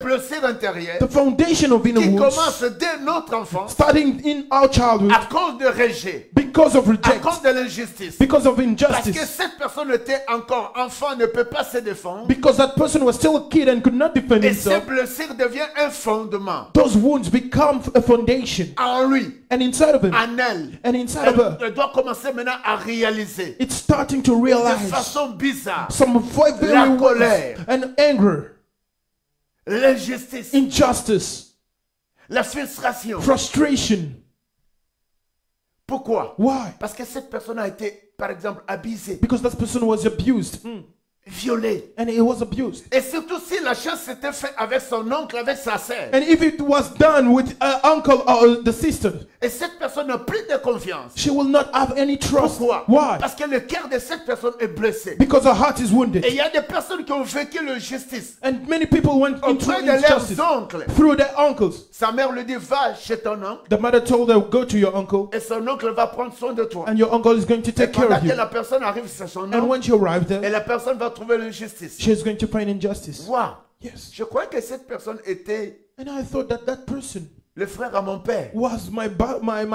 blessure intérieure The foundation of inner qui wounds, commence dès notre enfance starting in our childhood, à cause de rejet, because of à rejection, cause de l'injustice. because of Parce que injustice, cette personne était encore enfant, ne peut pas se défendre. because that person was still a kid and could not defend Et ces himself. blessures deviennent un fondement Those wounds become a foundation, en lui, and inside of him, en elle. and inside of her, Elle doit commencer maintenant à réaliser it's starting to de realize façon bizarre some very La ways colère. and anger, l'injustice, injustice, la frustration. frustration. Pourquoi? Why? Parce que cette personne a été, par exemple, abusée, Because that person was abused, violée. and he was abused. Et surtout si la chose s'était faite avec son oncle, avec sa sœur. And if it was done with uncle or the sister, Et cette personne n'a plus de confiance. she will not have any trust. Pourquoi? Why? Parce que le cœur de cette personne est blessé. Because her heart is wounded. Et il y a des personnes qui ont vécu l'injustice And many people went into auprès de leurs injustice oncles. through their uncles. Sa mère lui dit, va chez ton oncle. The mother told her, go to your uncle, Et son oncle va prendre soin de toi. and your uncle is going to Et take care pendant of que you. la personne arrive chez son And oncle, when she arrived et there, la personne va trouver l'injustice. she's going to find injustice. Wow. Yes. Je crois que cette personne était And I thought that that person le frère à mon père. was my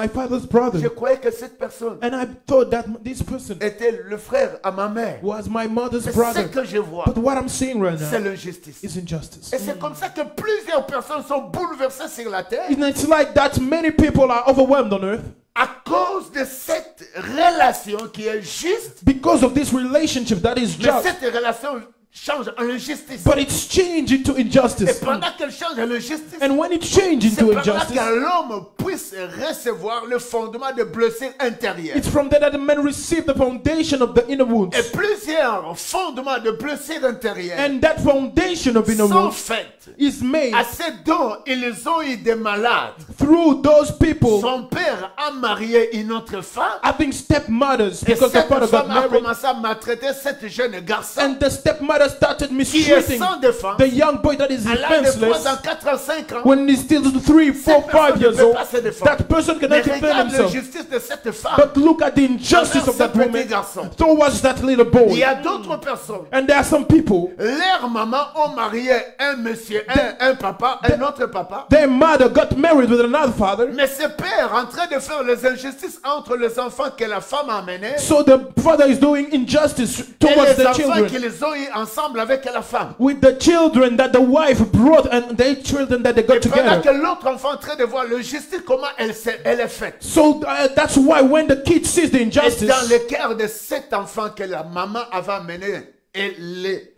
father's Je brother. croyais que cette personne And I thought that this person était le frère à ma mère. was my mother's Mais brother. ce que je vois, But what I'm seeing right c'est now l'injustice. is injustice. Et c'est comme ça que plusieurs personnes sont bouleversées sur la terre And it's like that many people are overwhelmed on earth à cause de cette relation qui est juste, because of this relationship that is mais just. cette relation change en injustice. But it's changed into Et injustice. pendant qu'elle change en injustice, And when it changed c'est into par là injustice, que l'homme puisse recevoir le fondement de blessures intérieures. it's from there that the man received the foundation of the inner wounds. Et plusieurs fondements de blessures intérieures And that foundation of inner sont wounds faits is made à ces dons. Ils ont eu des malades. through those people Son père a marié une autre femme. having stepmothers Et because the cette father got femme a married. commencé à maltraiter cet jeune garçon And the stepmother started qui est mistreating sans défense. the young boy that is À l'âge de 3 defenseless ans, 4 ans, 5 ans. when he's still 3, 4, 5 years old. That person Mais cannot defend regarde himself. l'injustice de cette femme. But look at the injustice of that Envers ce woman petit garçon. towards that little Il boy. y a d'autres personnes. And there are some people, Leurs mamans ont marié un monsieur, un papa, un autre papa. their mother got married with another father. Mais ce père en train de faire les injustices entre les enfants que la femme a amenés So the father is doing injustice et towards les the enfants children. qu'ils ont eu ensemble avec la femme. With the children that the wife brought and the children that they got Et pendant together. que l'autre enfant est en train de voir l'injustice, comment elle est faite. So that's why when the kid sees the Et dans injustice, le cœur de cet enfant que la maman avait amené, et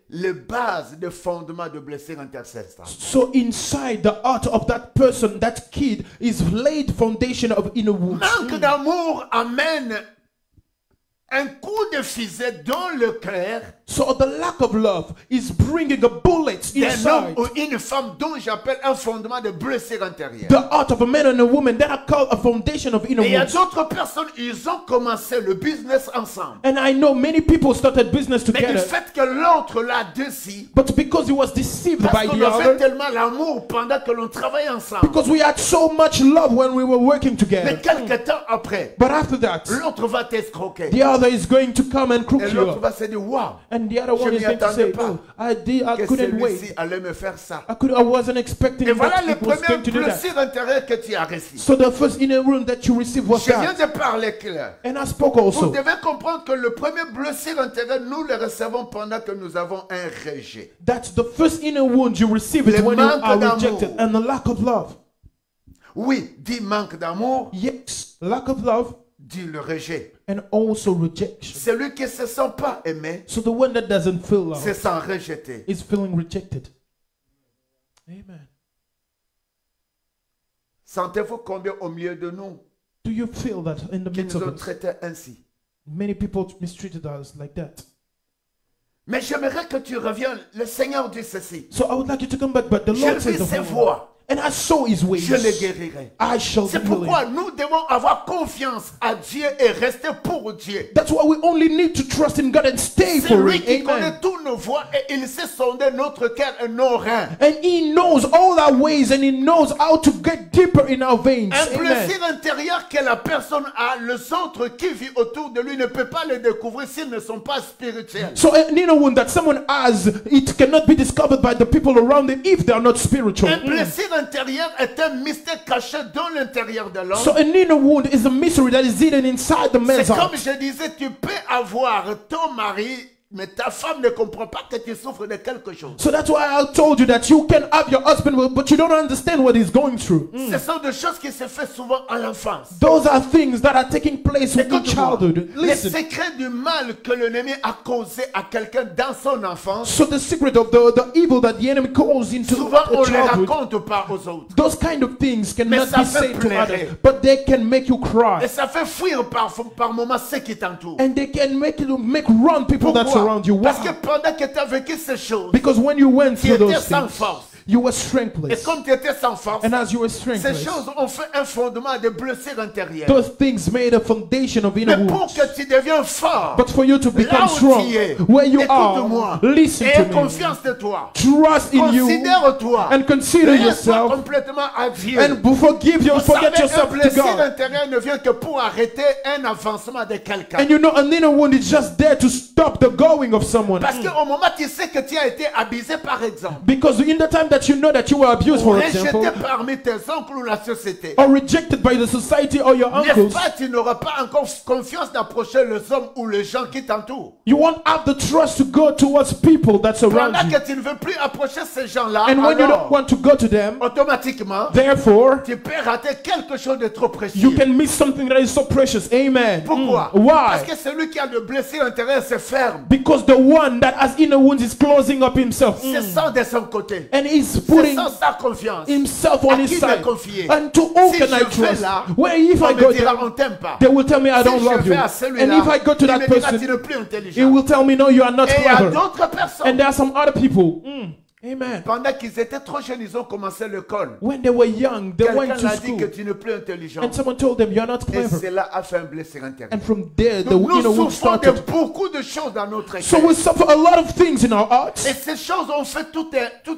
les bases de fondement de blessures intercessoires. so inside the heart of that person, that kid, is laid foundation of inner wounds. Manque d'amour amène un coup de fusil dans le cœur So the lack of love is bringing a bullet d'un homme inside ou une femme dont j'appelle un fondement de blessure intérieure. the heart of a man and a woman that are called a foundation of inner Et il y a wounds. d'autres personnes, ils ont commencé le business ensemble. And I know many people started business Mais du together, fait que l'autre là-dessus, but because he was deceived parce by qu'on the avait other, tellement l'amour pendant que l'on travaillait ensemble. because we had so much love when we were working Mais together. quelque temps après, But after that, l'autre va t'escroquer. the other is going to come and crook Et you l'autre up. va se dire, waouh, And the other Je one is m'y going to say, attendais pas. oh, I que couldn't celui-ci wait. allait me faire ça. I wasn't expecting Et voilà that le it was premier going to do that. blessure intérieur que tu as reçu. So the first inner wound that you received was Je viens that. de parler clair. And I spoke Vous also devez comprendre que le premier blessure intérieur, nous le recevons pendant que nous avons un rejet. that the first inner wound you receive is Le when you manque are d'amour. rejected and the lack of love. Oui, dit manque d'amour, Yes, lack of love dit le rejet. and also rejection. Celui qui ne se sent pas aimé, So the one that doesn't feel se love sent rejeté. is feeling rejected. Amen. Sentez-vous combien au milieu de nous Do you feel that in the qui midst nous of ont us, traités ainsi? many people mistreated us like that? Mais j'aimerais que tu reviennes. Le Seigneur dit ceci. So I would like you to come back, but the Je Lord vis says, ces voix. and I saw his ways, je les guérirai. I shall C'est heal him. pourquoi nous devons avoir confiance à Dieu et rester pour Dieu. That's why we only need to trust in God and stay C'est for lui it. qui Amen. connaît tous nos voies et il sait sonder notre cœur et nos reins. And he knows all our ways and he knows how to get deeper in our veins. Un Amen. plaisir intérieur que la personne a, les autres qui vivent autour de lui ne peuvent pas le découvrir s'ils ne sont pas spirituels. So an inner wound that someone has, it cannot be discovered by the people around them if they are not spiritual. Un plaisir intérieur est un mystère caché dans l'intérieur de l'homme. So an inner wound is a mystery that is hidden inside the man's C'est comme heart. je disais, tu peux avoir ton mari, mais ta femme ne comprend pas que tu souffres de quelque chose. So that's why I told you that you can have your husband, but you don't understand what he's going through. Ce sont des choses qui se font souvent à l'enfance. Those are things that are taking place within Écoute-moi, childhood. les Listen. secrets du mal que l'ennemi a causé à quelqu'un dans son enfance, So the secret of the evil that the enemy calls into souvent on a ne les childhood, raconte pas aux autres. those kind of things cannot ça be fait said to pleurer. others, but they can make you Et cry. ça fait fuir par moments ceux qui t'entourent. And they can make run people that surround you. Parce Why? que pendant que tu as vécu ces choses, Because when you went tu through étais those sans things, force. you were Et strengthless. comme tu étais sans force, And as you were ces strengthless, choses ont fait un fondement de blessures intérieures. those things made a foundation of inner Mais pour wounds. que tu deviens fort, But for you to là become où strong, tu es, where you écoute-moi, are, listen aie to me. confiance de toi. Trust in you Considère-toi. and consider Laisse-toi yourself complètement à Dieu. and forgive you, Vous forget savez, un yourself to blessure God. intérieur ne vient que pour arrêter un avancement de quelqu'un. And you know, an inner wound is just there to stop the going of someone. Parce qu'au moment où tu sais que tu as été abusé par exemple, Because in the time that you know that you were abused, ou for example, rejeté parmi tes oncles ou la société, or rejected by the society or your n'est-ce uncles, pas, tu n'auras pas encore confiance d'approcher les hommes ou les gens qui t'entourent. you won't have the trust to go towards people that surround Pendant you. que tu ne veux plus approcher ces gens-là, And when you don't alors, want to go to them, automatiquement, therefore, tu peux rater quelque chose de trop you précieux. can miss something that is so precious. Amen. Pourquoi? Parce Why? que celui qui a le blessure intérieur se ferme. Because the one that has inner wounds is closing up himself. C'est sans de son côté. And he's C'est putting sans sa confiance. himself À on his qui me side. confier? And to who Si can I je vais trust? là, Where if on I me go dira, there, on t'aime pas. they will tell me I Si don't je love vais you. à And celui-là, if I go to il that me dira, tu person, n'es plus he intelligent. will tell me, no, you are not Et il y a clever. d'autres personnes. And there are some other people. Amen. Pendant qu'ils étaient trop jeunes, ils ont commencé l'école. When they were young, they Quelqu'un went to l'a dit school. que tu n'es plus intelligent. And someone told them, you're not Et clever. cela a fait un blessure intérieur. And from there, the Donc, nous inner wound souffrons de started. beaucoup de choses dans notre So cœur. we suffer a lot of things in our hearts. Et ces choses ont fait toute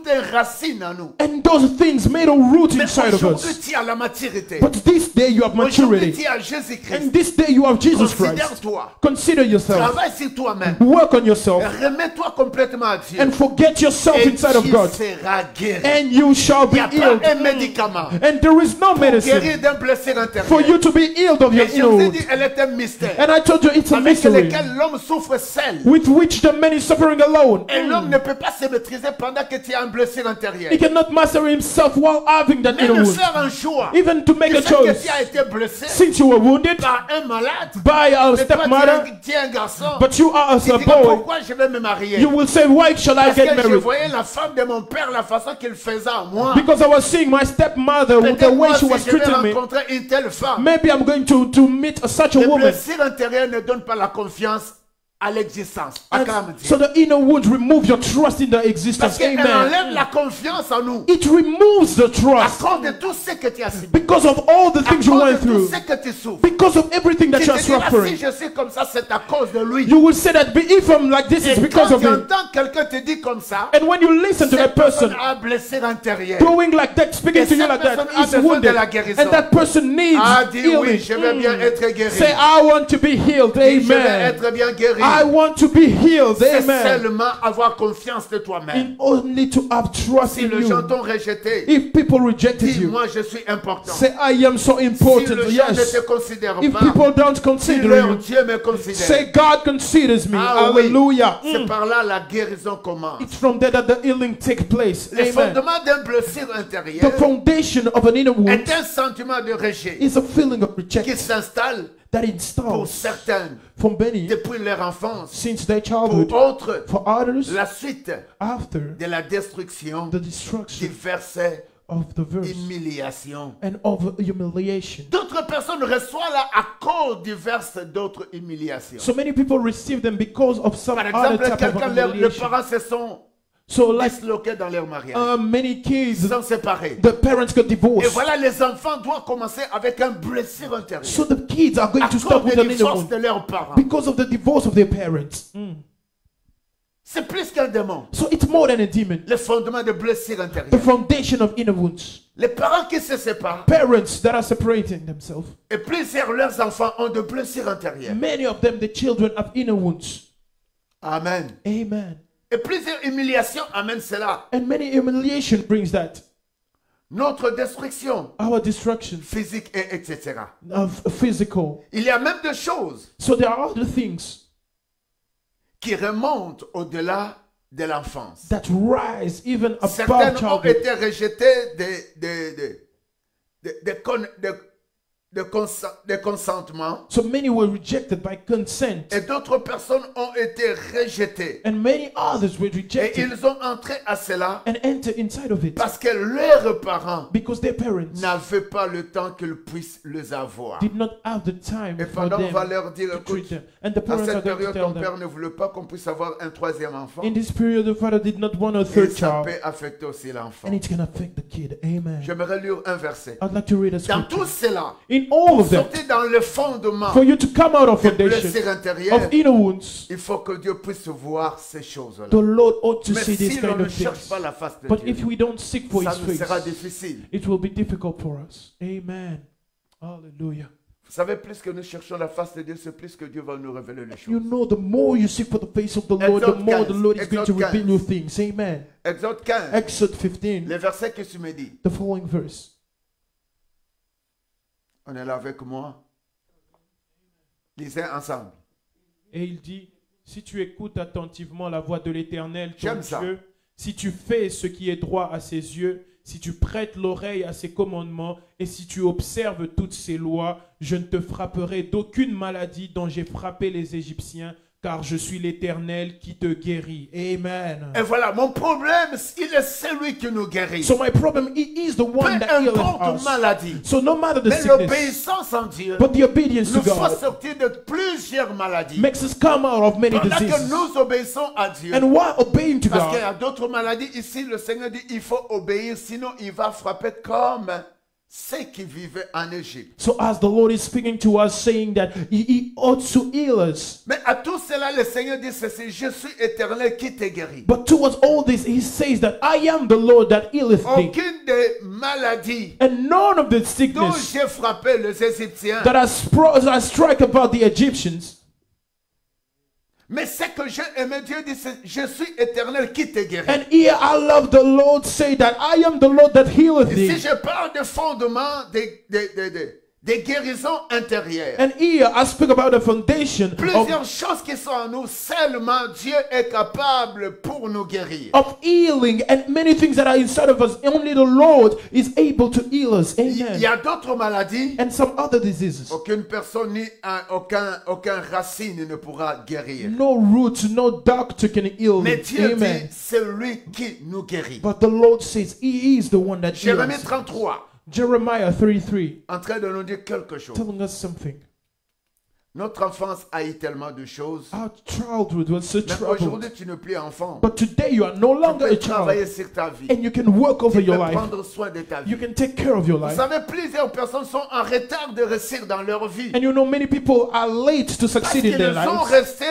une racine en nous. And those things made a root Mais inside of aujourd'hui, us. tu as la maturité. But this day you have Aujourd'hui, maturity. tu as Jésus-Christ. And this day you have Jesus Christ. Considère-toi. Consider yourself. Travaille sur toi-même. Work on yourself. Remets-toi complètement à Dieu. And forget yourself Et inside of tu God. seras guéri. And you shall Il be n'y a healed. pas un médicament And there is no pour medicine guérir d'un blessure for you intérieur. to be healed of your Et je inner vous ai wound. dit, elle est un mystère And I told you it's a avec mystery lequel l'homme souffre seul. with which the man is suffering alone. Et l'homme ne peut pas se maîtriser pendant que tu as un blessure intérieur. He cannot master himself while having that inner Même wound. faire un choix. Even to make Tu a sais que choice. tu as été blessé Since you were wounded par un malade. by a Mais toi, stepmother, tu es un garçon. but you are as Tu a diras, boy, pourquoi je vais me marier? you will say, why shall I Parce get que je married? voyais la femme de mon père, la façon qu'il faisait à moi. Because I was seeing my stepmother with the Peut-être way moi, she was si je vais treating me. rencontrer une telle femme, Maybe I'm going to meet such a le woman. blessure intérieur ne donne pas la confiance à l'existence. And Acclame Dieu. so the inner wounds remove your trust in the Parce existence. qu'elle Amen. enlève la confiance en nous. It removes the À trust cause de tout ce que tu as subi. because of all the À things you cause went de tout through. ce que tu souffres. Because of everything that Tu you are te diras, si suffering. je suis comme ça, c'est à cause de lui. You will say that if I'm like this, it's Et because quand of tu him. entends quelqu'un te dire comme ça, And when you listen to that cette personne person a un blessure intérieur. doing like that, speaking Et to you cette like that, personne a is besoin de wounded. la guérison. And that person needs Ah, dis oui, healing. je vais bien être guéri. Say, I want to be healed. Dis, je vais Amen. être bien guéri. I want to be healed. C'est Amen. seulement avoir confiance de toi-même. In only to have trust Si in les gens you. t'ont rejeté, If people rejected dis, you, moi je suis important. say, I am so Si important. les gens ne Yes. te considèrent If pas, people don't si consider leur you, Dieu me considère. say, God considers me. Ah oui. Hallelujah. C'est par là la guérison commence. It's from there that the healing takes place. Le Amen. fondement d'un blessure The intérieure foundation of an inner wound est un sentiment de rejet is a feeling of qui rejection s'installe that pour installs certains for many depuis leur enfance. since their Pour childhood. d'autres, For others, la suite after de la destruction, the destruction diverses of the verse humiliations. and of humiliation. D'autres personnes reçoivent là à cause diverses d'autres humiliations. So many people receive them because of some Par other exemple, type of quelqu'un, les humiliation. parents se sont So like disloqués dans leur mariage. many Ils kids, sont séparés. the parents got Et divorced. voilà, les enfants doivent commencer avec un blessure intérieure. So the kids are going À to cause start with des an divorces inner de wound leurs parents. because of the divorce of their parents. C'est plus qu'un démon. So it's more than a demon. Le fondement de blessure The intérieure. foundation of inner wounds. Les parents qui se séparent, Parents that are separating themselves. et plusieurs leurs enfants ont de blessures intérieures. Many of them, the children, have inner wounds. Amen. Amen. Et plusieurs humiliations amènent cela. And many humiliation brings that. Notre destruction Our destruction physique et etc. of physical. Il y a même des choses So there are other things qui remontent au-delà de l'enfance. that rise even above Certaines ont childhood. été rejetées de consentement So many were rejected by consent. et d'autres personnes ont été rejetées. And many others were Et rejected ils ont entré à cela and enter inside of it parce que leurs parents because their parents n'avaient pas le temps qu'ils puissent les avoir. did not have the time Et for pendant on va them leur dire, to écoute, treat them. And the à parents are cette going to période, tell ton them, père ne voulait pas qu'on puisse avoir un troisième enfant. in this period, the father did not want a Et third ça child. peut affecter aussi l'enfant. And it's going to affect the kid. Amen. J'aimerais lire un verset. I'd like to read a Dans scripture. tout cela, In all of them, sortez dans le fondement for you to come out of des foundation blessures intérieures, of inner wounds, il faut que Dieu puisse voir ces choses-là. the Lord ought to Mais see this si l'on kind ne of cherche things. pas la face de But Dieu, if we don't seek for ça His nous sera face, difficile. it will be difficult for us. Amen. Hallelujah. Vous savez, plus que nous cherchons la face de Dieu, c'est plus que Dieu va nous révéler les You choses. know, the more you seek for the face of the Lord, the Exode more the 15, Lord is going to Exode reveal you things. Amen. Exode 15, Exodus 15, le verset que tu me dis. the following verse. On est là avec moi. Lisez ensemble. Et il dit, si tu écoutes attentivement la voix de l'Éternel, ton J'aime ça. Dieu, si tu fais ce qui est droit à ses yeux, si tu prêtes l'oreille à ses commandements et si tu observes toutes ses lois, je ne te frapperai d'aucune maladie dont j'ai frappé les Égyptiens, car je suis l'Éternel qui te guérit. Amen. Et voilà, mon problème, il est celui qui nous guérit. So my problem, he is the Peu one that healeth importe us. maladie. So no matter the Mais sickness, l'obéissance en Dieu but the obedience to nous faut God sortir de plusieurs maladies. makes us come out of many Pendant que diseases. nous obéissons à Dieu. And while obeying to Parce qu'il y God, a d'autres maladies ici, le Seigneur dit il faut obéir, sinon il va frapper comme ceux qui vivaient en Égypte. so as the Lord is speaking to us, saying that he ought to heal us. Mais à tout cela, le Seigneur dit ceci, je suis éternel qui te guérit. But towards all this, he says that I am the Lord that healeth thee. Aucune des maladies And none of the dont sickness j'ai frappé les Égyptiens, that I strike about the Egyptians, mais ce que j'ai aimé, Dieu dit, c'est, je suis éternel qui te guérit. and here I love the Lord say that I am the Lord that healeth Et si thee. je parle de fondement des guérisons intérieures, And here I speak about the foundation plusieurs choses qui sont en nous, seulement Dieu est capable pour nous guérir. of healing and many things that are inside of us. Only the Lord is able to heal us. Il y Amen. a d'autres maladies, And some other diseases. aucune personne ni aucun racine ne pourra guérir. No root, no doctor can heal Mais them. Dieu dit, Amen. c'est lui qui nous guérit. But the Lord says He is the one that Jérémie heals. 33, Jeremiah 33, en train de nous dire quelque chose. telling us something. Notre enfance a eu tellement de choses. Our childhood was so Mais troubled. aujourd'hui, tu n'es plus enfant. But today you are no Tu longer a peux travailler child. sur ta vie. And you can work over Tu your peux life. prendre soin de ta vie. You can take care of your Vous life. savez, plusieurs personnes sont en retard de réussir dans leur vie. And you know many people are late to Parce succeed in qu'ils their ont lives. resté,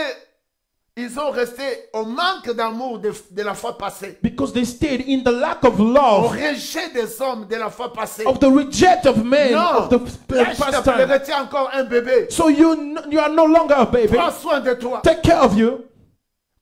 au manque d'amour de la fois passée. Because they stayed in the lack of Au love, rejet des hommes de la fois passée. of the reject of men, Non, of the là, je past time. t'appellerai, tu es encore un bébé. So you are no longer a baby. Prends soin de toi. Take care of you.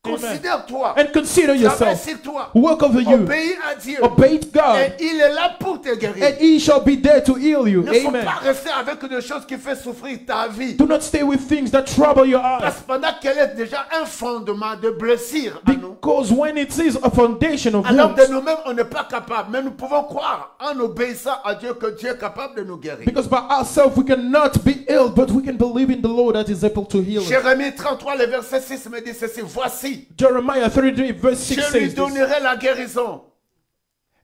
Amen. Considère-toi. And consider Travaille yourself. sur toi. Work over you. Obéis à Dieu. Obey God. Et il est là pour te guérir. And He shall be there to heal you. Il ne faut Amen. pas rester avec des choses qui font souffrir ta vie. Do not stay with things that trouble your eyes. Parce que pendant qu'elle est déjà un fondement de blessure à nous. Because when it is a foundation of Alors wounds, de nous-mêmes, on n'est pas capable. Mais nous pouvons croire en obéissant à Dieu que Dieu est capable de nous guérir. because by ourselves we cannot be healed, but we can believe in the Lord that is able to heal us. Jérémie 33, le verset 6 me dit ceci. Voici, Jeremiah 33 verse 6 je lui says this. donnerai la guérison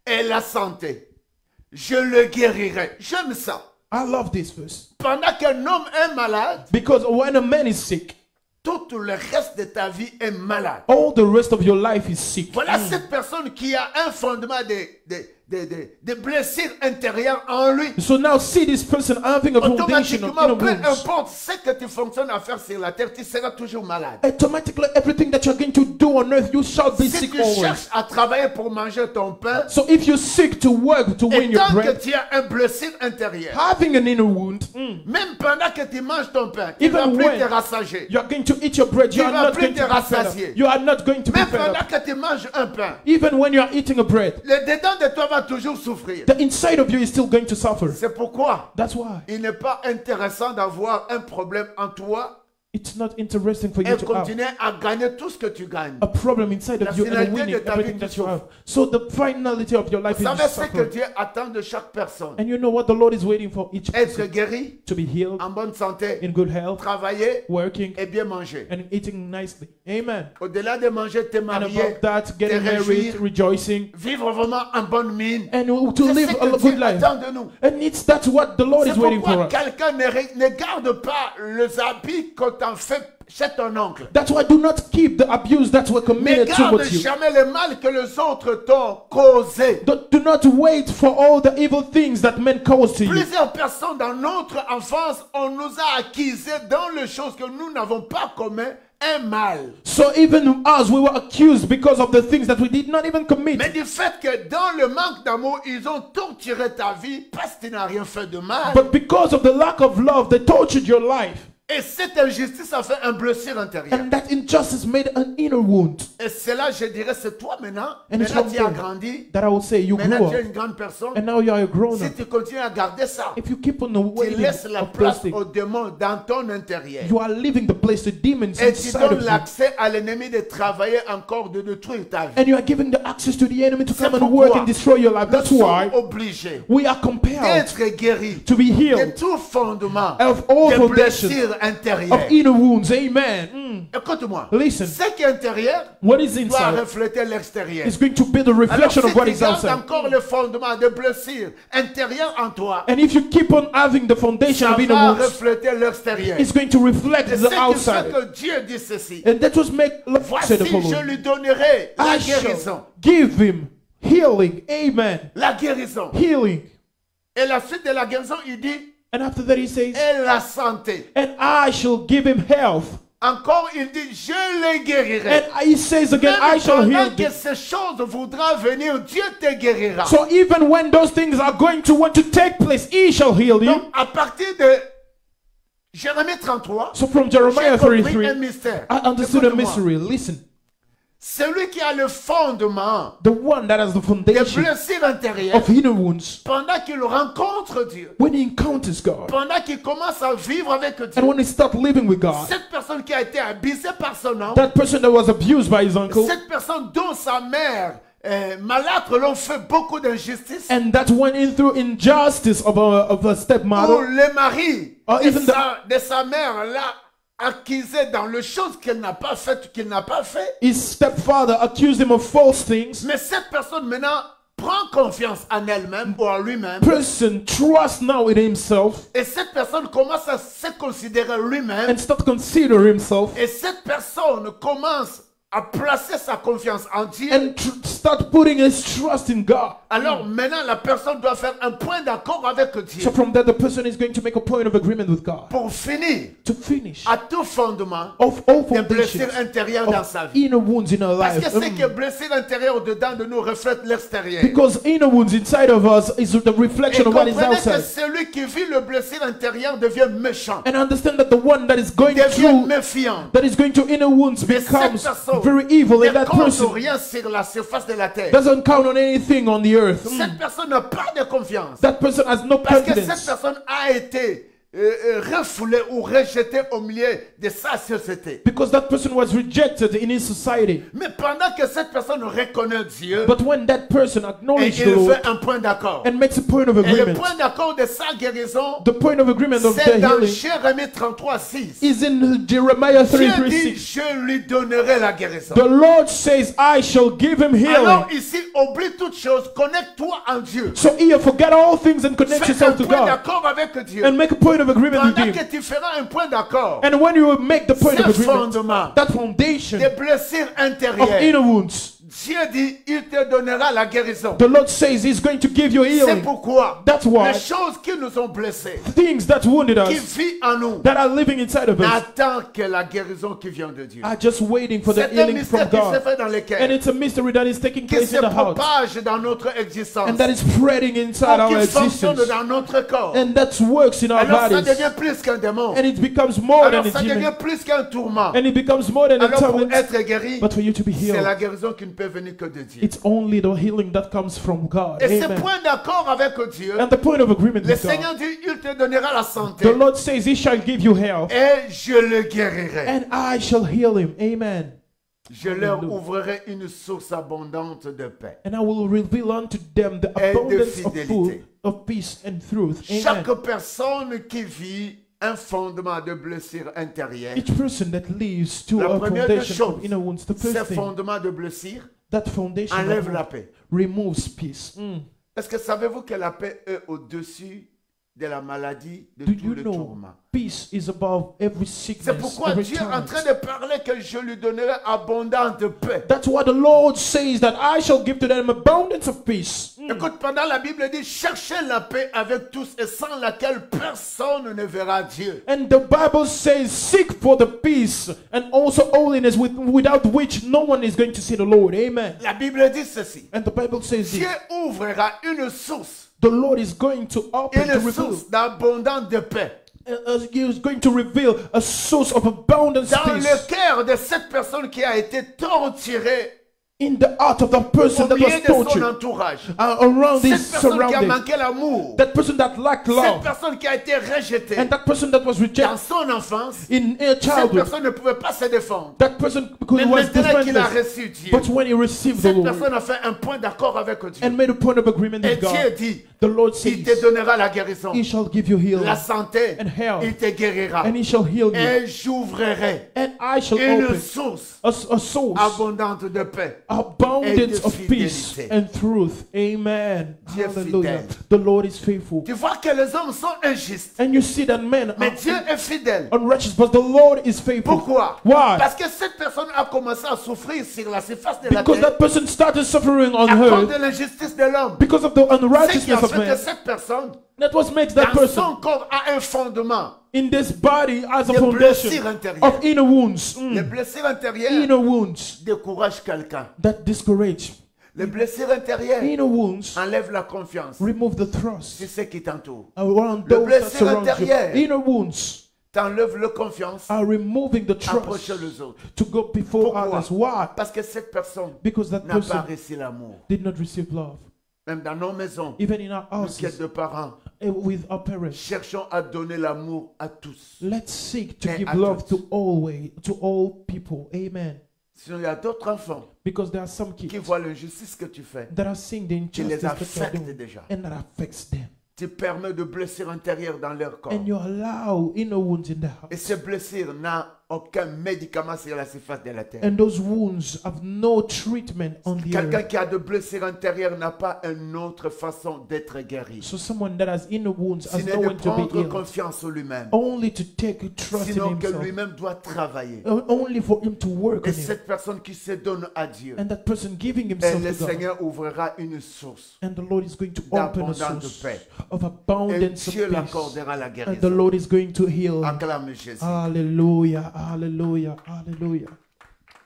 et la santé. Je le guérirai. J'aime ça. I love this verse. Pendant qu'un homme est malade, Because when a man is sick, tout le reste de ta vie est malade. All the rest of your life is sick. Voilà cette personne qui a un fondement de blessures intérieures en lui. So now see this person having a foundation of Automatiquement, peu inner wounds. importe ce que tu fonctionnes à faire sur la terre, tu seras toujours malade. Automatically, everything that you're going to do on earth, you shall be Si sick tu always. cherches à travailler pour manger ton pain, So if you seek to work to win et your tant que bread, tu as un blessure intérieure, having an inner wound, même pendant que tu manges ton pain, tu ne vas Even plus when te rassager. you are going to eat your bread, you Tu are vas not plus going te to be fed up. rassasier. You are not going to be Même fed pendant up. que tu manges un pain, Even when you are eating a bread, le dedans de toi va toujours souffrir. the inside of you is still going to suffer. C'est pourquoi That's why il n'est pas intéressant d'avoir un problème en toi it's not interesting for you et to have continuer à gagner tout ce que tu gagnes. a problem inside La of you and finalité winning de ta everything vie, that tu you have. So the finality of your life Vous is savez to ce que suffer. Dieu attend de chaque personne. And you know what the Lord is waiting for each Être person? guéri, To be healed, en bonne santé, in good health, travailler working, et bien manger. and eating nicely. Amen. Au-delà de manger, te And marier, above that, getting married, réjouir. rejoicing, vivre vraiment en bonne mine. and to C'est live ce a que good Dieu life. attend de nous. And that's what the Lord C'est is waiting for pourquoi us. quelqu'un ne garde pas les habits qu'on t'a fait chez ton oncle. That's why do not keep the abuse that were Ne committed garde towards you. jamais le mal que les autres t'ont causé. Do not wait for all the evil things that men cause to you. Plusieurs personnes dans notre enfance, on nous a accusés dans les choses que nous n'avons pas commises un mal. So even us, we were accused because of the things that we did not even commit. Mais du fait que dans le manque d'amour, ils ont torturé ta vie parce que tu n'as rien fait de mal. But because of the lack of love, they tortured your life. Et cette injustice a fait un blessure intérieur. And that injustice made an inner wound. Et cela, je dirais, c'est toi maintenant. And it's Maintenant, from tu as there grandi. that I will say you Maintenant, grew tu es up. une grande personne. And now you are a grown Si up. tu continues à garder ça, If you keep on tu waiting laisses la of place plastic, aux démons dans ton intérieur. you are leaving the place to demons Et tu inside donnes of you. l'accès à l'ennemi de travailler encore, de détruire ta vie. And you are giving the access to the enemy to C'est come and pourquoi work and destroy your life. Nous That's why sommes obligés we are compelled d'être guéris to be de healed tout fondement of all de foundations blessures of intérieures. inner wounds. Amen. Écoute-moi. Listen. Ce qui est intérieur What is doit inside refléter l'extérieur. is going to be the Alors, reflection si of what tu is gardes outside. encore le fondement de blessures intérieures en toi, And if you keep on having the foundation ça of inner va wounds, refléter l'extérieur. it's going to reflect Et the c'est qui fait outside. que Dieu dit ceci. And that was make say Voici, the je following. lui donnerai la I guérison. shall give him healing. Amen. La guérison. Healing. Et la suite de la guérison, il dit, And after that he says, et la santé. and I shall give him health. Encore, il dit, je les guérirai. And he says again, I Même shall heal pendant que thee. ces choses voudra venir, Dieu te guérira. So even when those things are going to want to take place, he shall heal you. Donc, à partir de Jérémie 33, So from Jeremiah j'ai compris 33, un mystère. I understood a Écoute-moi. mystery. Listen. Celui qui a le fondement The one that has the des foundation blessures intérieures, of inner wounds, pendant qu'il rencontre Dieu, when he encounters God, pendant qu'il commence à vivre avec Dieu, and when he starts living with God, cette personne qui a été abusée par son oncle, that person that was abused by his uncle, cette personne dont sa mère malâtre l'ont fait beaucoup d'injustice, and that went in through injustice of a où stepmother, le mari Or even de sa mère l'a accusé dans les choses qu'elle n'a pas faites, qu'il n'a pas fait. his stepfather accused him of false things. Mais cette personne maintenant prend confiance en elle-même ou en lui-même. Person trusts now in himself Et cette personne commence à se considérer lui-même. and start consider himself Et cette personne commence à placer sa confiance en Dieu. and start putting his trust in God. Alors maintenant, la personne doit faire un point d'accord avec Dieu. So from that, the person is going to make a point of agreement with God Pour finir to finish à tout fondement of all des blessures foundations intérieures dans sa of vie. inner wounds in our Parce life. que ce qui est blessé l'intérieur dedans de nous reflète l'extérieur. Because inner wounds inside of us is the Et reflection of what is comprenez que outside. celui qui vit le blessure intérieur devient méchant, And understand that the one that is going devient through, méfiant. that is going to inner wounds Mais cette becomes personne very evil, ne and that compte person rien sur la surface de la terre. doesn't count on anything on the earth. Cette personne n'a pas de confiance. That person has no Parce que cette confidence personne a été refoulée ou rejetée au milieu de sa société. because that person was rejected in his society. Mais pendant que cette personne reconnaît Dieu, But when that person et acknowledges the il Lord fait un point d'accord. and makes a point of Et le agreement, point d'accord de sa guérison, the point of agreement of c'est the dans healing Jérémie 33, 6. is in Jeremiah Dieu 33:6. dit, je lui donnerai la guérison. The Lord says, I shall give him Alors healing. ici, oublie toutes choses, connecte-toi en Dieu. So here, forget all things and connect Fais un yourself to point God d'accord avec Dieu. and make a point point of agreement with Pendant him. que tu feras un point d'accord, And when you make the point of ce agreement, fondement that foundation des blessures of intérieures, inner wounds, Dieu dit, il te donnera la guérison. the Lord says He's going to give you C'est healing. pourquoi That's why les choses qui nous ont blessés, things that wounded qui us, vivent en nous, that are living inside of us, n'attendent que la guérison qui vient de Dieu. are just waiting for the C'est un healing from mystère qui se God. fait dans And lesquels, it's a mystery that is taking qui place se in the heart. propage dans notre existence, And that is spreading inside pour our qu'il fonctionne existence. dans notre corps. And that works in our Alors ça bodies. devient plus qu'un démon. And it becomes more Alors than a ça devient demon. plus qu'un tourment. And it becomes more than a Alors pour torment. être guéri, But for you to be c'est la healed, guérison qui ne peut venir que de Dieu. it's only the healing that comes from God. Et ce Amen. point d'accord avec Dieu, And the point of agreement le with God, Seigneur dit, il te donnera la santé the Lord says He shall give you health, et je le guérirai. and I shall heal him. Amen. Je leur Hallelujah. ouvrirai une source abondante de paix. And I will reveal unto them the Et de abundance of fidélité. food, of peace and truth. Amen. Chaque personne qui vit un fondement de blessure intérieure, Each person that lives to la a première des foundation of choses, inner wounds, the ce first thing, fondement de blessure that foundation that enlève la paix. removes peace. Est-ce que savez-vous que la paix est au-dessus de la maladie, de Do tous you les know tourments? peace is above every C'est sickness, pourquoi every Dieu est en torment? train de parler que je lui donnerai abondante paix. That's why the Lord says that I shall give to them abundance of peace. Écoute, pendant la Bible dit, cherchez la paix avec tous et sans laquelle personne ne verra Dieu. And the Bible says, seek for the peace and also holiness without which no one is going to see the Lord. Amen. La Bible dit ceci. And the Bible says Dieu this. ouvrira une source, The Lord is going to open, to une reveal. source d'abondance de paix He is going to reveal a source of abundance dans peace le cœur de cette personne qui a été torturée in the heart of that person au that milieu was de son tortured, entourage. around his Cette personne qui a surroundings. manqué l'amour. That person that lacked Cette love, personne qui a été rejetée and that person that was dans rejected son enfance. in Cette childhood. personne ne pouvait pas se défendre. That person Mais was maintenant qu'il a defenseless. reçu Dieu, But when he received the cette Lord personne a fait un point d'accord avec Dieu. and made a point of agreement Et with Dieu God, dit, the Lord il te says, donnera la guérison, He shall give you healing, la santé, and health, il te guérira. and He shall heal you, Et j'ouvrirai and I shall une open source a source, abondante de paix. abundance of peace fidélité. and truth. Amen. Dieu est Hallelujah. fidèle. The Lord is faithful. Tu vois que les hommes sont injustes, And you see that men mais are Dieu est fidèle. unrighteous, but the Lord is faithful. Pourquoi? Why? Parce que cette personne a commencé à souffrir sur la surface de la Because terre that person started suffering on à cause de earth l'injustice de l'homme. because of the Ce qui a unrighteousness of fait que man. cette personne, That was makes that dans person son corps, a un fondement. in this body as a Des foundation blessures intérieures. of inner wounds. Les blessures intérieures Inner wounds découragent quelqu'un. that discourage. Les blessures intérieures Inner wounds enlèvent la confiance remove the trust sur ceux qui t'entourent. around Le those that blessure surround you. intérieur. Inner wounds T'enlèves la confiance, are removing the approche trust les autres. to go before Pourquoi? others. Why? Parce que cette personne Because that n'a pas person reçu l'amour. did not receive love. Même dans nos maisons, Even in our nous qui houses sommes de parents, with our parents, cherchons à donner l'amour à tous. let's seek to Et give à love tous. to all people. Amen. Sinon, il y a d'autres enfants Because there are some qui kids voient l'injustice que tu fais, that are seeing the qui les injustice that you're affecte doing, déjà. and that affects them. Tu permets de blessures intérieures dans leur corps. And you allow inner wounds in the Et house. ces blessures n'ont aucun médicament sur la surface de la terre. And those wounds have no treatment on the Quelqu'un earth. qui a de blessures intérieures n'a pas une autre façon d'être guéri. So someone that has inner wounds has Sinon no de one to be prendre healed. confiance en lui-même. Only to take trust in Sinon que himself. lui-même doit travailler. Only for him to work Et on it. cette personne qui se donne à Dieu, And that person giving et himself le to God. Seigneur ouvrira une source. And the Lord is going to open a d'abondante source paix. of Et abundance of Dieu peace. l'accordera la And the guérison. Lord is going to heal. Acclame Jésus. Hallelujah, hallelujah, hallelujah.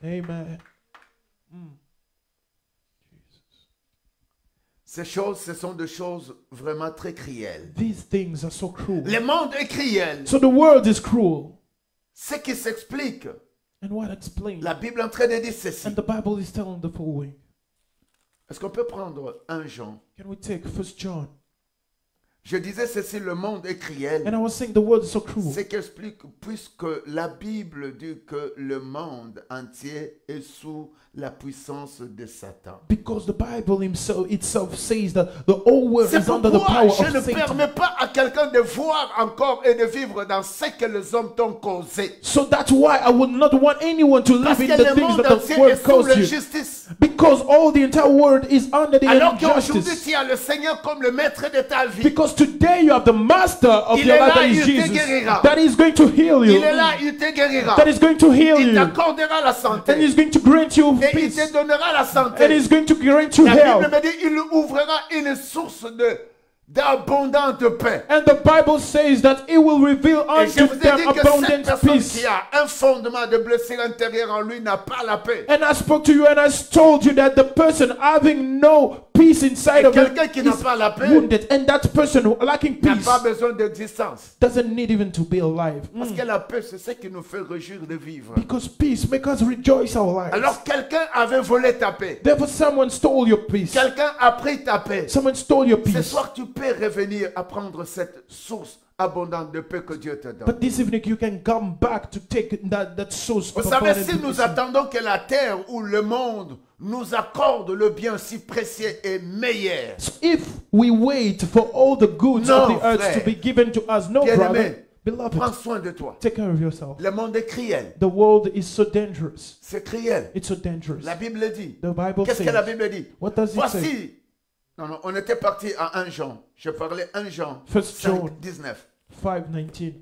Amen. Ces choses, ce sont des choses vraiment très cruelles. These things are so cruel. Le monde est cruel. So the world is cruel. Ce qui s'explique, And what explains? la Bible est en train de dire ceci. And the Bible is telling the following. Est-ce qu'on peut prendre un Jean? Can we take 1 John? Je disais ceci, le monde est cruel. And I was saying the world is so cruel. Ce qui explique, puisque la Bible dit que le monde entier est sous la puissance de Satan. Because the Bible itself says that the whole world C'est is under the pourquoi power je ne of Satan. permets pas à quelqu'un de voir encore et de vivre dans ce que les hommes t'ont causé. So that's why I would not want anyone to Parce live que in the le things monde that the entier est world sous caused you. l'injustice. Because all the entire world is under the Alors qu'aujourd'hui injustice. tu as le Seigneur comme le maître de ta vie. Because Because today you have the master of Il your est life, là, that is il te Jesus, guérira. that is going to heal you, Il est là, il te guérira. that is going to heal Il you, t'accordera la and santé. is going to grant you Et il peace, te donnera la and santé. is going to grant you La Bible health. me dit, il ouvrira une source d'abondante paix. And the Bible says that it will reveal Et je unto vous ai them dit que cette abundant personne peace. qui a un fondement de blessure intérieure en lui n'a pas la paix. And I spoke to you and I told you that the person having no peace inside Et of him quelqu'un qui n'a is pas la paix wounded. And that person who lacking n'a peace pas besoin d'existence. doesn't need even to be alive. Parce que la paix, c'est ce qui nous fait réjouir de vivre. Because peace makes us rejoice our lives. Alors quelqu'un avait volé ta paix. Therefore someone stole your peace. Quelqu'un a pris ta paix. Someone stole your Ce peace. soir, tu peux revenir à prendre cette source abondante de paix que Dieu te donne. But this evening you can come back to take that source Vous of savez, abundant si nous peace. attendons que la terre ou le monde nous accorde le bien si précieux et meilleur, So if we wait for all the goods Non, of the earth frère. to be given to us, no Bien-aimé, brother, beloved, prends soin de toi. take care of yourself. Le monde est cruel. The world is so dangerous. C'est cruel. It's so dangerous. La Bible dit. The Bible Qu'est-ce que la says. Bible dit? What does it say? Voici. Non, on était parti à 1 Jean. Je parlais 1 Jean First 5, John. 19. 5:19.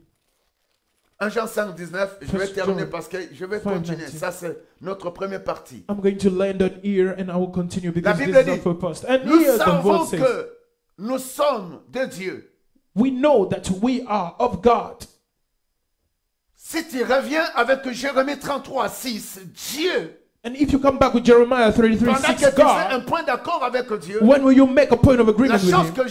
1 Jean 5, 19. Je vais First terminer John parce que je vais 5:19. continuer. Ça, c'est notre première partie. I'm going to land on here and I will continue because Bible this is dit, our first post. And Nous here the savons word says, que nous sommes de Dieu. we know that we are of God. Si tu reviens avec Jérémie 33, 6, Dieu, And if you come back with Jeremiah 33, pendant que 6, tu fais un God, point d'accord avec Dieu, when will you make a point of la agreement with chose him? que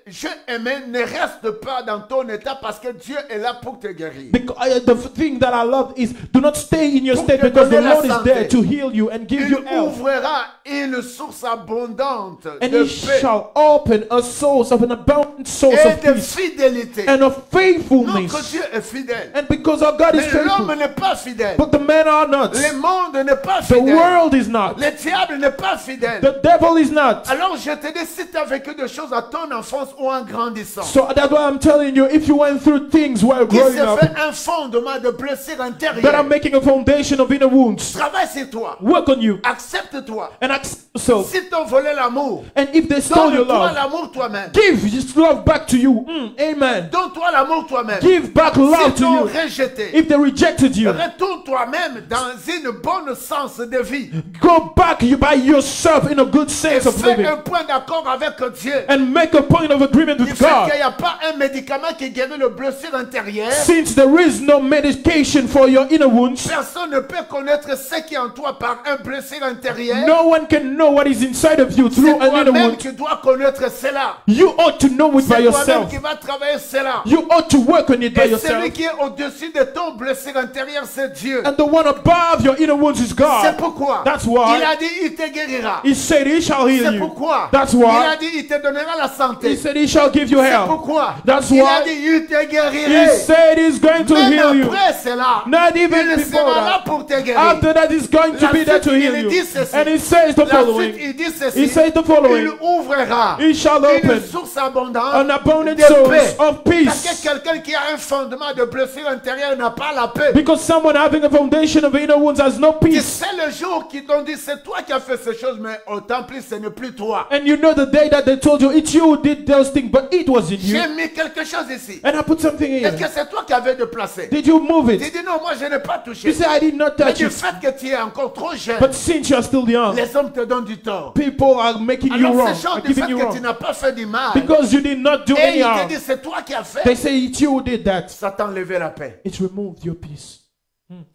j'ai aimée ne reste pas dans ton état parce que Dieu est là pour te guérir. Because the thing that I love is do not stay in your Pour state te because the donner la Lord is santé. there to heal you and give Il you health. ouvrira une source abondante And de he paix shall open a source of an abundant source et of de peace fidélité. and of Notre faithfulness. Dieu est fidèle. And because our God is Mais l'homme faithful, n'est pas fidèle. but the men are not. Le monde n'est pas The fidèle. world is not. Le diable n'est pas fidèle. The devil is not. Alors je te dis, si tu as vécu des choses à ton enfance ou en grandissant, So that's why I'm telling you, if you went through things while qui growing se up fait un fondement de blessure that intérieure, are making a foundation of inner wounds, travaille sur toi. work on you Accepte-toi. and accept yourself. Si t'ont volé l'amour, And if they stole your donne-toi love, l'amour toi-même. give this love back to you. Amen. Donne-toi l'amour toi-même. Give back love Si to t'ont you. rejeté, If they rejected you, retourne toi-même dans une bonne sens de vie. go back you by yourself in a good Et sense of fais living un point d'accord avec Dieu. and make a point of agreement Il with fait God. qu'il n'y a pas un médicament qui guérit le blessure intérieure. Since there is no medication for your inner wounds, Personne ne peut connaître ce qui est en toi par un blessure intérieur. no one can know what is inside of you C'est through an inner toi-même wound. qui dois connaître cela. You ought to know it by C'est toi-même yourself. qui vas travailler cela. You ought to work on it by Et celui yourself. qui est au-dessus de ton blessure intérieure, c'est Dieu. And the one above your inner wounds is C'est God. pourquoi That's il why a dit il te guérira. He said he shall heal C'est you. pourquoi That's il why a dit il te donnera la he santé. said he shall give you C'est health. pourquoi That's il a why dit il te he guérirait. said he's going to Même heal you. après cela, Not even il before sera là that. pour te guérir. After that, he's going to La be there to suite, heal il you. dit ceci. And he says the La suite, following. il dit He ceci. says the Il following. ouvrira He shall une open source abondante an abundant de source paix. of Parce que peace. quelqu'un qui a un fondement de blessure intérieure n'a pas la paix. Because someone having a foundation of inner wounds has no Et peace. c'est le jour qu'ils t'ont dit c'est toi qui as fait ces choses, mais autant plus ce n'est plus toi. And you know the day that they told you it's you who did those things, but it wasn't you. J'ai mis quelque chose ici. And I put something Est-ce here. que c'est toi qui avais déplacé? Did you move J'ai it? dit non, moi je n'ai pas You touché. say I did not Mais touch du it. fait que tu es encore trop jeune, But since you are still young, les hommes te donnent du tort. people are making you Alors wrong, ces gens are du fait giving you que tu wrong. n'as pas fait du mal, Because you did not do et any ils te harm. disent c'est toi qui as fait, They say it's you who did that. ça t'a enlevé la paix. It removed your peace.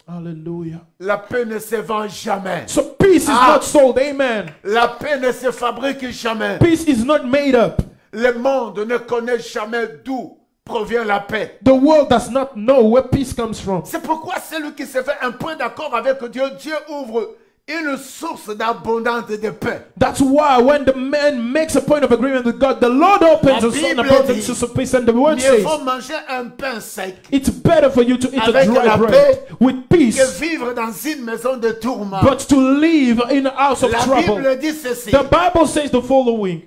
Hallelujah. La paix ne se vend jamais. So peace is Ah. not sold. Amen. La paix ne se fabrique jamais. Peace is not made up. Le monde ne connaît jamais d'où provient la paix. The world does not know where peace comes from. C'est pourquoi celui qui se fait un point d'accord avec Dieu, Dieu ouvre une source d'abondance de paix. That's why when the man makes a point of agreement with God, the Lord opens La a certain Bible abundant dit, source of peace, and the word Mieux says vaut manger un pain sec it's better for you to eat a Avec dry la bread paix with que peace, vivre dans une maison de tourment. but to live in a house of La trouble. Bible dit ceci. The Bible says the following.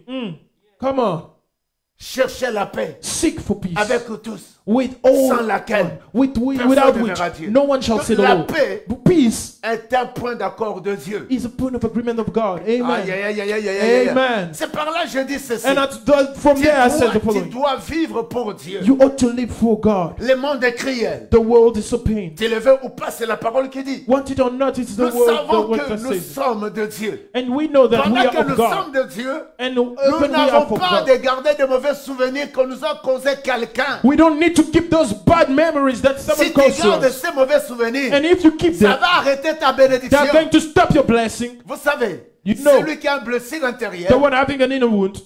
Come on. Cherchez la paix Seek for peace avec tous. with all, sans laquelle without personne ne which verra Dieu. no one shall Donc, see the la Lord. paix But peace est un point d'accord de Dieu. is a point of agreement of God. Aïe, Amen. aïe, aïe, aïe, aïe, aïe. Amen. C'est par là que je dis ceci. And from there I said the Tu following. dois vivre pour Dieu. You ought to live for God. Le monde est cruel. The world is so pain. Tu le veux ou pas, c'est la parole qui dit. Want it or not, it's the Nous word savons that que nous says. sommes de Dieu. And we know that we Pendant are que of nous God. sommes de Dieu, And nous when we are n'avons for pas God, de garder de mauvais souvenirs que nous a causé quelqu'un. we don't need to keep those bad memories that someone Si tu caused gardes us. ces mauvais souvenirs, And if you keep ça them, va arrêter ta they are bénédiction. going to stop your blessing. Vous savez, You know. celui qui a une blessure intérieure, The one having an inner wound,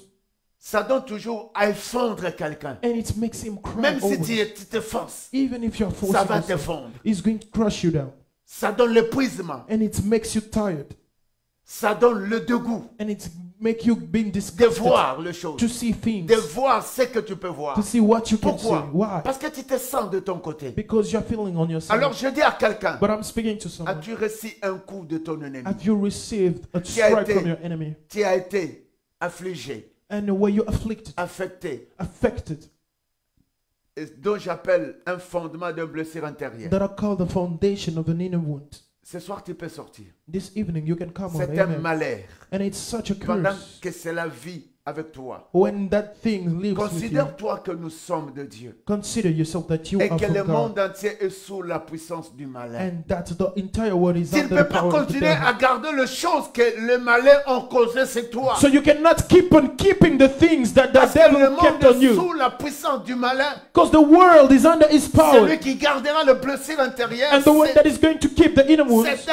ça donne toujours à effondre quelqu'un. and it makes him cry. Même si over. tu te forces, Even if you're forcing ça va yourself, t'effondre. it's going to crush you down. Ça donne l'épuisement. And it makes you tired. Ça donne le dégoût And it makes you being de disgusted voir les choses. to see things, De voir ce que tu peux voir. to see what you can see. Pourquoi? Why? Parce que tu te sens de ton côté. Because you're feeling on yourself. Alors je dis à quelqu'un, But I'm speaking to someone. as-tu reçu un coup de ton ennemi? Have you received a as strike été- from your enemy? Tu as été affligé, And were you afflicted, affecté, affected, et dont j'appelle un fondement d'un blessure intérieure. that are called the foundation of an inner wound? Ce soir, tu peux sortir. This evening you can come on. C'est un Amen. malheur. And it's such a Pendant curse. que c'est la vie avec toi. When that thing lives with you, Considère-toi que nous sommes de Dieu. consider yourself that you Et are que le from God. monde entier est sous la puissance du malin. And that the entire world is Tu ne under peux the pas power of the continuer devil. à garder les choses que le malin ont causées sur toi. So you cannot keep on keeping the things that the Parce que le devil monde kept on est you. sous la puissance du malin. Because the world is under his power. Celui qui gardera le blessure intérieur, And the one that is going to keep the inner wounds c'est